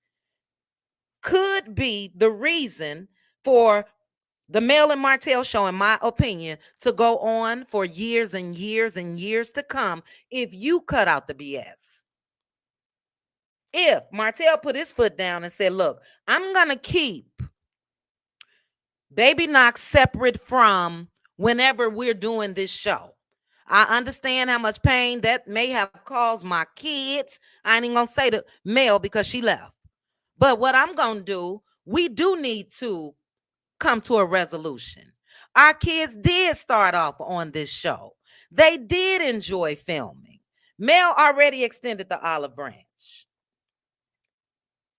could be the reason for the Mel and Martell show, in my opinion, to go on for years and years and years to come if you cut out the BS. If Martell put his foot down and said, look, I'm going to keep Baby Knox separate from whenever we're doing this show. I understand how much pain that may have caused my kids. I ain't even going to say to Mel because she left. But what I'm going to do, we do need to come to a resolution. Our kids did start off on this show. They did enjoy filming. Mel already extended the olive branch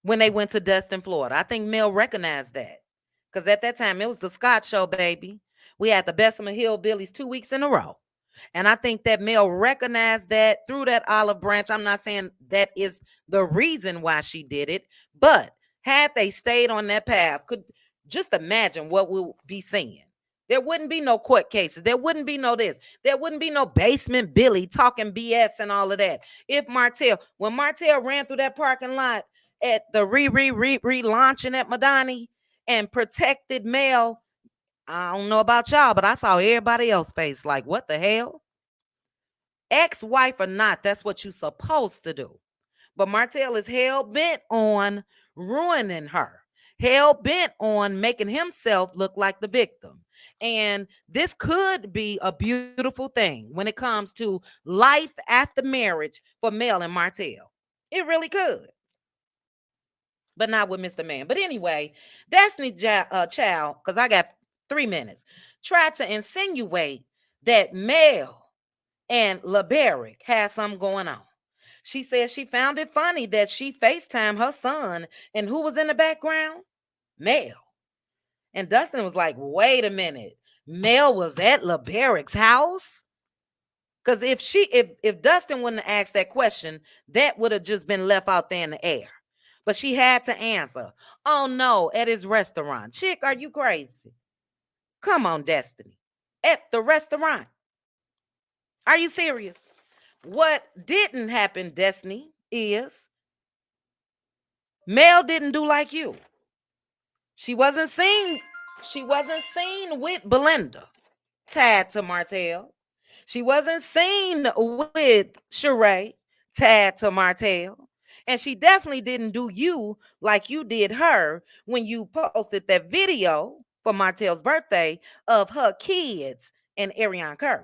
when they went to Destin, Florida. I think Mel recognized that because at that time it was the Scott show, baby. We had the Bessemer Hillbillies 2 weeks in a row. And I think that Mel recognized that through that olive branch. I'm not saying that is the reason why she did it, but had they stayed on that path, could just imagine what we'll be seeing. There wouldn't be no court cases. There wouldn't be no this. There wouldn't be no basement Billy talking BS and all of that. If Martell, when Martell ran through that parking lot at the relaunching at Madani and protected Mel, I don't know about y'all, but I saw everybody else face like, what the hell? Ex-wife or not, that's what you're supposed to do. But Martell is hell bent on ruining her. hell bent on making himself look like the victim. And this could be a beautiful thing when it comes to life after marriage for Mel and Martell. It really could, but not with Mr. Man. But anyway, Child, because I got 3 minutes, tried to insinuate that Mel and LeBaric had something going on. She said she found it funny that she FaceTimed her son, and who was in the background? Mel. And Dustin was like, wait a minute. Mel was at LeBaric's house? Because if Dustin wouldn't have asked that question, that would have just been left out there in the air. But she had to answer. Oh no, at his restaurant. Chick, are you crazy? Come on, Destiny. At the restaurant. Are you serious? What didn't happen, Destiny, is Mel didn't do like you. She wasn't seen. She wasn't seen with Belinda tied to Martell. She wasn't seen with Sheree tied to Martell. And she definitely didn't do you like you did her when you posted that video for Martell's birthday of her kids and Ariana Curry.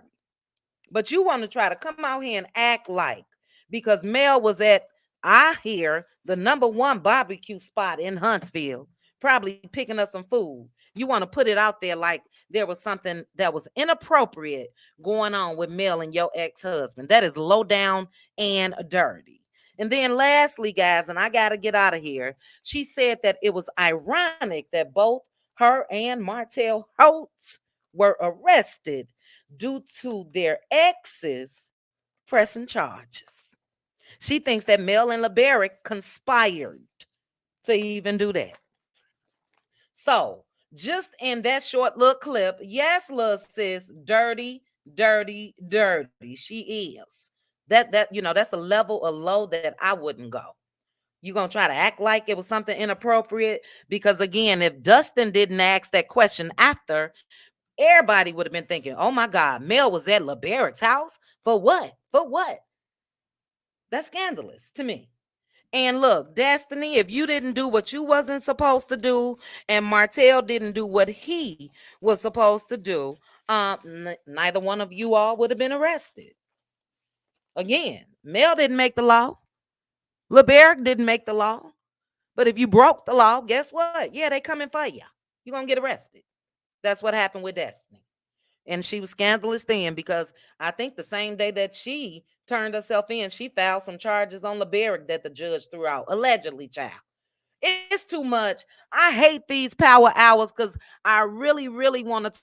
But you want to try to come out here and act like because Mel was at, I hear, the #1 barbecue spot in Huntsville, probably picking up some food. You want to put it out there like there was something that was inappropriate going on with Mel and your ex-husband. That is low down and dirty. And then lastly, guys, and I got to get out of here, she said that it was ironic that both her and Martell Holtz were arrested due to their exes pressing charges. She thinks that Mel and LeBaric conspired to even do that. So, just in that short little clip, yes, little sis, dirty, dirty, dirty. She is. That's a level of low that I wouldn't go. You gonna try to act like it was something inappropriate? Because again, if Dustin didn't ask that question after, everybody would have been thinking, oh my God, Mel was at LeBaric's house? For what? For what? That's scandalous to me. And look, Destiny, if you didn't do what you wasn't supposed to do, and Martell didn't do what he was supposed to do, neither one of you all would have been arrested. Again, Mel didn't make the law. LeBaric didn't make the law. But if you broke the law, guess what? Yeah, they coming for you. You're going to get arrested. That's what happened with Destiny. And she was scandalous then because I think the same day that she turned herself in, she filed some charges on LeBaric that the judge threw out. Allegedly, child. It's too much. I hate these power hours because I really, really want to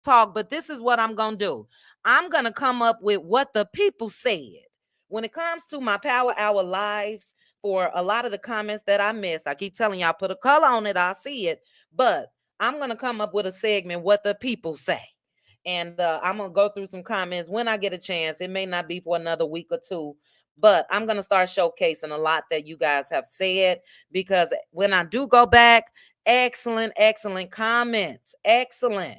talk, but this is what I'm going to do. I'm going to come up with what the people said. When it comes to my power hour lives, for a lot of the comments that I missed, I keep telling y'all, put a color on it, I'll see it. But I'm going to come up with a segment, what the people say. And I'm going to go through some comments when I get a chance. It may not be for another week or two, but I'm going to start showcasing a lot that you guys have said, because when I do go back, excellent comments. Excellent.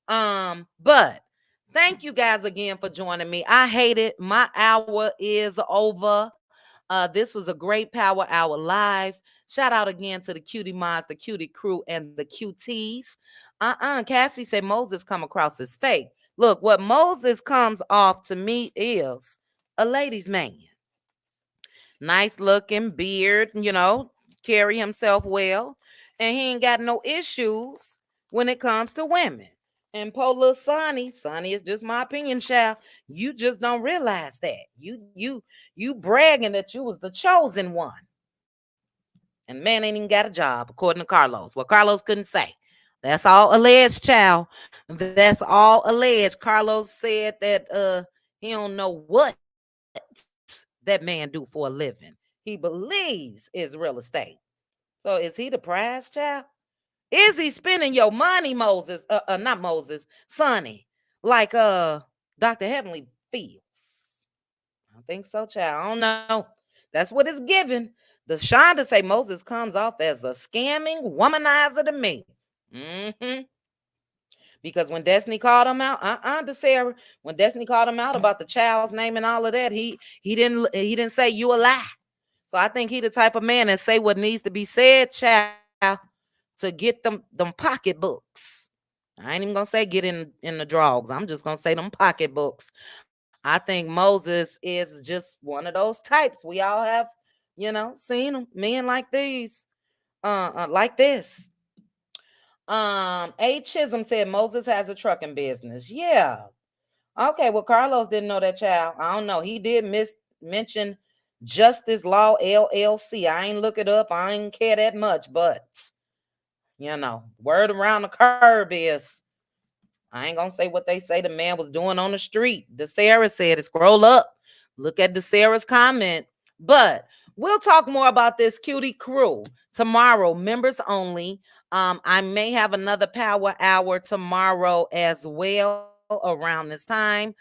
But thank you guys again for joining me. I hate it. My hour is over. This was a great power hour live. Shout out again to the Cutie Mods, the Cutie Crew, and the Cuties. Cassie said Moses come across as fake. Look, what Moses comes off to me is a ladies' man. Nice looking beard, carry himself well, and he ain't got no issues when it comes to women. And poor little Sunni is just my opinion, child. You just don't realize that. You bragging that you was the chosen one. And man ain't even got a job, according to Carlos. Well, Carlos couldn't say. That's all alleged, child. That's all alleged. Carlos said that he don't know what that man do for a living. He believes it's real estate. So is he the prize, child? Is he spending your money, Moses? Not Moses, Sunni, like Dr. Heavenly feels? I don't think so, child. I don't know. That's what it's given. The Shonda say Moses comes off as a scamming womanizer to me. Because when Destiny called him out, to Sarah, when Destiny called him out about the child's name and all of that, he didn't say you a lie. So I think he the type of man that say what needs to be said, child. to get them pocketbooks. I ain't even gonna say get in the drawers. I'm just gonna say them pocketbooks. I think Moses is just one of those types. We all have, seen them, men like these, like this. A. Chisholm said Moses has a trucking business. Yeah. Okay, well, Carlos didn't know that, child. I don't know. He did mention Justice Law LLC. I ain't look it up. I ain't care that much, but word around the curb is, I ain't gonna say what they say the man was doing on the street. DeSarah said it. Scroll up. Look at DeSarah's comment. But we'll talk more about this cutie crew tomorrow. Members only. I may have another power hour tomorrow as well around this time,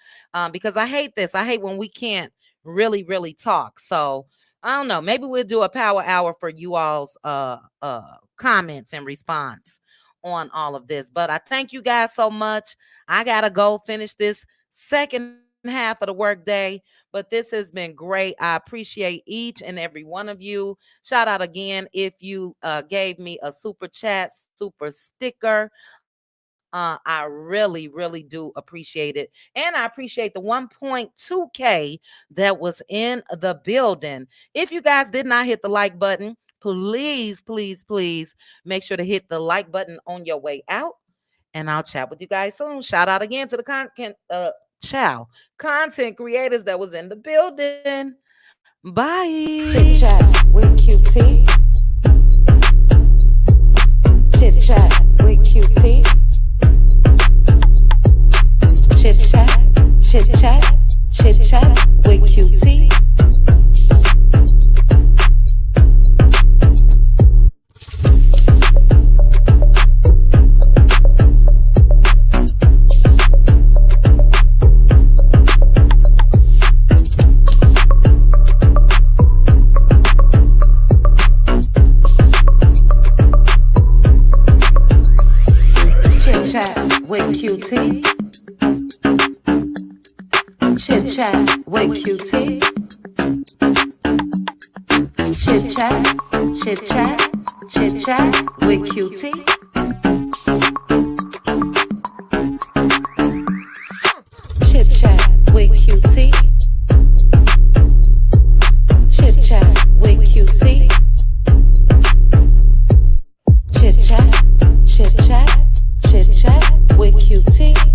because I hate this. I hate when we can't really, really talk. So I don't know. Maybe we'll do a power hour for you all's comments and response on all of this. But I thank you guys so much. I gotta go finish this second half of the workday. But this has been great. I appreciate each and every one of you. Shout out again if you gave me a super chat, super sticker. I really, really do appreciate it. And I appreciate the 1.2K that was in the building. If you guys did not hit the like button, please, please, please make sure to hit the like button on your way out. And I'll chat with you guys soon. Shout out again to the content creators that was in the building. Bye. Chit chat with QT. Chit chat with QT. Chit chat, chit chat, chit chat with QT. With QT. Chit chat with QT. Chit chat, chit chat, chit chat with QT.